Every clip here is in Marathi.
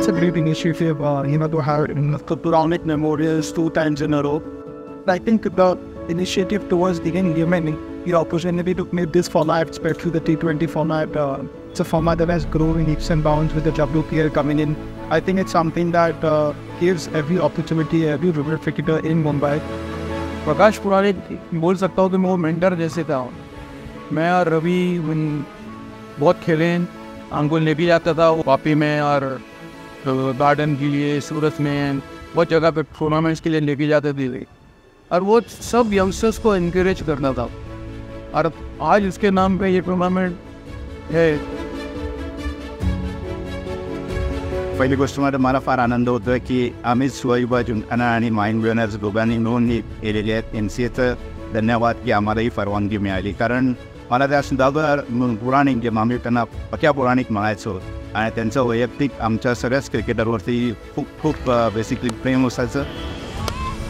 it's a great initiative, to have Puranic memorials 2 times in a row. I think the initiative towards the end giving the opportunity to make this format, especially the T20 format, it's a format that has grown in leaps and bounds with the WPL coming in. I think it's something that gives every opportunity, every cricketer in Mumbai. प्रकाश पुरानिक बोल सकता हूँ कि मैं वो मेंटर जैसे था. मैं और रवि बहुत खेले, हमको लेके जाता था वापी में और गार्डन के लिए, सूरत में बहुत जगह पे टूर्नामेंट्स के लिए लेके जाते थे और वो सब यंगस्टर्स को इनकरेज करना था. और आज इसके नाम पे ये टूर्नामेंट है. पहिली गोष्ट मला फार आनंद होतो आहे की आम्ही स्वयंबा जिंकताना आणि माइंड विनर्स दोघांनी मिळून ही केलेली आहेत. NCAचं धन्यवाद की आम्हाला ही परवानगी मिळाली, कारण मला त्या सुधाकर पुराणिक जे आम्ही त्यांना पक्या पुराणिक म्हणायचो आणि त्यांचं वैयक्तिक आमच्या सगळ्याच क्रिकेटरवरती खूप खूप बेसिकली प्रेम असायचं.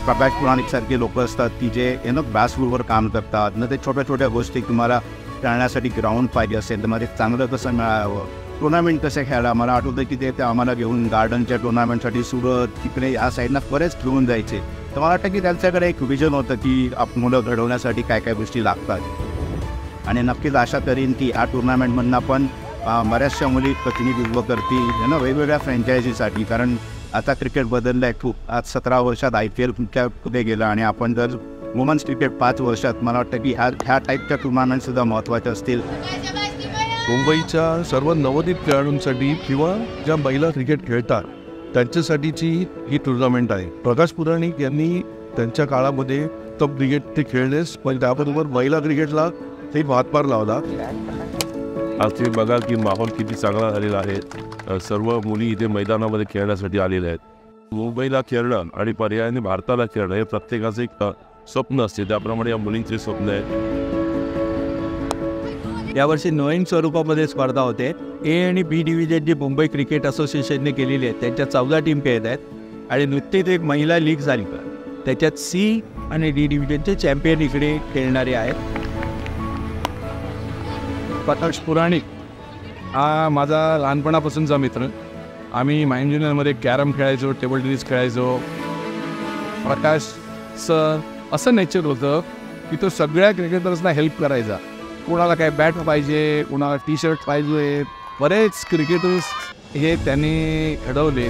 प्रकाश पुराणिकसारखे लोक असतात की जे ग्रासरूटवर काम करतात ना. ते छोट्या छोट्या गोष्टी तुम्हाला खेळण्यासाठी ग्राउंड पाहिजे असेल तर मला चांगलं कसं मिळावं, टुर्नामेंट कसे खेळायला. मला आठवतं की ते आम्हाला घेऊन गार्डनच्या टुर्नामेंटसाठी सुरत तिकडे या साईडला बरेच घेऊन जायचे. तर मला वाटतं की त्यांच्याकडे एक विजन होतं की मुलं घडवण्यासाठी काय काय गोष्टी लागतात. आणि नक्कीच आशा करीन की या टुर्नामेंटमधनं पण बऱ्याचशा मुली प्रतिनिधित्व करतील वेगवेगळ्या फ्रँचायझीसाठी. कारण आता क्रिकेट बदललं आहे खूप. आज 17 वर्षात IPL पुढे गेलं आणि आपण जर वुमन्स क्रिकेट 5 वर्षात, मला वाटतं की ह्या टाईपच्या टुर्नामेंटसुद्धा महत्त्वाचे असतील. मुंबईच्या सर्व नवोदित खेळाडूंसाठी किंवा ज्या महिला क्रिकेट खेळतात त्यांच्यासाठीची ही टुर्नामेंट आहे. प्रकाश पुराणिक यांनी त्यांच्या काळामध्ये टॉप क्रिकेट ते खेळलेच, पण त्याबरोबर महिला क्रिकेटला ते हातभार लावला. आज तुम्ही बघा की माहोल किती चांगला झालेला आहे. सर्व मुली इथे मैदानामध्ये खेळण्यासाठी आलेल्या आहेत. मुंबईला खेळणं आणि पर्यायाने भारताला खेळणं हे प्रत्येकाचं एक स्वप्न असते, त्याप्रमाणे या मुलींचे स्वप्न आहे. यावर्षी नवीन स्वरूपामध्ये स्पर्धा होते. A आणि B डिव्हिजन जी मुंबई क्रिकेट असोसिएशनने केलेली आहे त्यांच्या 14 टीम खेळत आहेत आणि नुकतीच एक महिला लीग झाली, त्याच्यात C आणि D डिव्हिजनचे चॅम्पियन इकडे खेळणारे आहेत. प्रकाश पुराणिक हा माझा लहानपणापासूनचा मित्र. आम्ही माइंड युनियनमध्ये कॅरम खेळायचो, टेबल टेनिस खेळायचो. प्रकाशचं असं नेचर होतं की तो सगळ्या क्रिकेटर्सना हेल्प करायचा. कोणाला काय बॅट पाहिजे, कोणाला T-शर्ट पाहिजे, बरेच क्रिकेटर्स हे त्यांनी घडवले.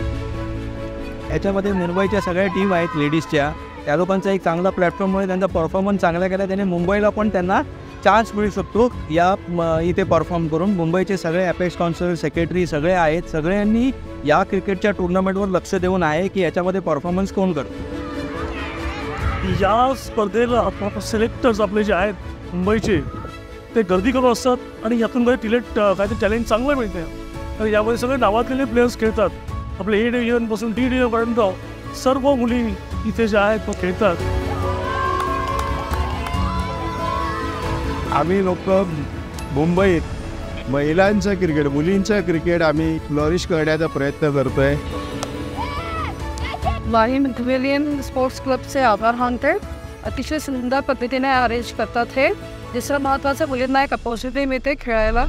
याच्यामध्ये मुंबईच्या सगळ्या टीम आहेत लेडीजच्या, त्या लोकांचा एक चांगला प्लॅटफॉर्ममुळे त्यांचा परफॉर्मन्स चांगला केला. त्याने मुंबईला पण त्यांना चान्स मिळू शकतो या इथे परफॉर्म करून. मुंबईचे सगळे अपेक्स काउन्सिल सेक्रेटरी सगळे आहेत, सगळ्यांनी या क्रिकेटच्या टुर्नामेंटवर लक्ष देऊन आहे की याच्यामध्ये परफॉर्मन्स कोण करतो. या स्पर्धेला सिलेक्टर्स आपले जे आहेत मुंबईचे ते गर्दी करून असतात आणि यातून काहीतरी टॅलेंट चांगलं मिळते. तर यामध्ये सगळे नावाजलेले प्लेयर्स खेळतात. आपले A डिव्हिजनपासून D डिव्हिजनपर्यंत सर्व मुली इथे ज्या आहेत तो खेळतात. आम्ही लोक मुंबईत महिलांचं क्रिकेट, मुलींचं क्रिकेट आम्ही फ्लरिश करण्याचा प्रयत्न करतोय. विलियम स्पोर्ट्स क्लबचे आभार मानते. अतिशय सुंदर पद्धतीने अरेंज करतात हे. दुसरं महत्त्वाचं मुलींना एक अपॉर्च्युनिटी मिळते खेळायला.